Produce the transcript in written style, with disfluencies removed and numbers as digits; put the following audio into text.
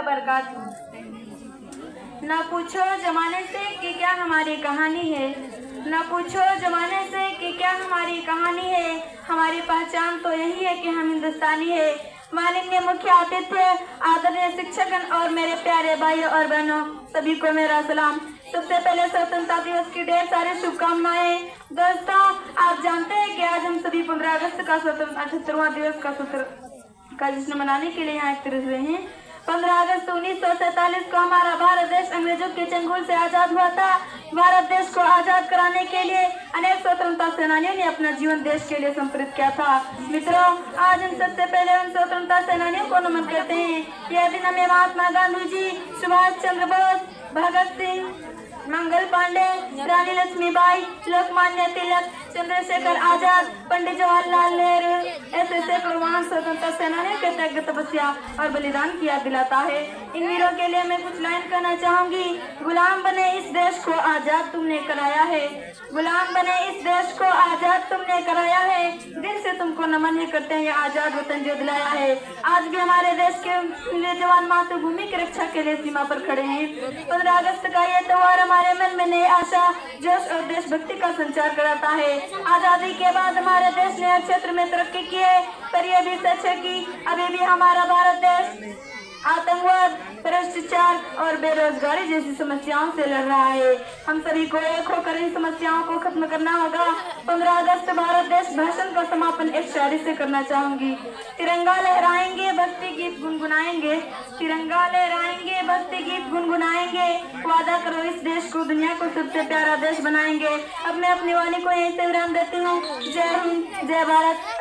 वबरकातुहू। न पूछो जमाने से कि क्या हमारी कहानी है, न पूछो जमाने से कि क्या हमारी कहानी है, हमारी पहचान तो यही है कि हम हिंदुस्तानी है। माननीय मुख्य आतिथ्य, आदरणीय शिक्षकगण और मेरे प्यारे भाइयों और बहनों, सभी को मेरा सलाम। सबसे पहले स्वतंत्रता दिवस की ढेर सारी शुभकामनाएं। दोस्तों, आप जानते हैं कि आज हम सभी 15 अगस्त का 78वां दिवस का जश्न मनाने के लिए यहाँ एकत्रित हुए हैं। 15 अगस्त 1947 को हमारा भारत देश अंग्रेजों के चंगुल से आजाद हुआ था। भारत देश को आजाद कराने के लिए अनेक स्वतंत्रता सेनानियों ने अपना जीवन देश के लिए समर्पित किया था। मित्रों, आज हम सबसे पहले उन स्वतंत्रता सेनानियों को नमन करते हैं। यह दिन हमें महात्मा गांधी जी, सुभाष चंद्र बोस, भगत सिंह, मंगल पांडे, रानी लक्ष्मीबाई, लोकमान्य तिलक, चंद्रशेखर आजाद, पंडित जवाहरलाल नेहरू ऐसे सैकड़ों महान स्वतंत्रता सेनानियों के त्याग, तपस्या और बलिदान की याद दिलाता है। इन वीरों के लिए मैं कुछ लाइन कहना चाहूंगी। गुलाम बने इस देश को आजाद तुमने कराया है, गुलाम बने इस देश को आजाद तुमने कराया है, दिल से तुमको नमन ही करते हैं, ये आजाद वतन जो दिलाया है। आज भी हमारे देश के जवान मातृभूमि की रक्षा के लिए सीमा पर खड़े हैं। 15 अगस्त का ये त्योहार हमारे मन में नई आशा, जोश और देशभक्ति का संचार कराता है। आजादी के बाद हमारे देश ने हर क्षेत्र में तरक्की की है, पर यह भी सच है कि अभी भी हमारा भारत देश आतंकवाद, भ्रष्टाचार और बेरोजगारी जैसी समस्याओं से लड़ रहा है। हम सभी को एक होकर इन समस्याओं को खत्म करना होगा। 15 अगस्त भारत देश भाषण का समापन एक शायरी से करना चाहूंगी। तिरंगा लहराएंगे, भक्ति गीत गुनगुनाएंगे, तिरंगा लहराएंगे, भक्ति गीत गुनगुनाएंगे, वादा करो इस देश को दुनिया को सबसे प्यारा देश बनाएंगे। अब मैं अपनी वाणी को यहीं से विराम देती हूँ। जय हिंद, जय भारत।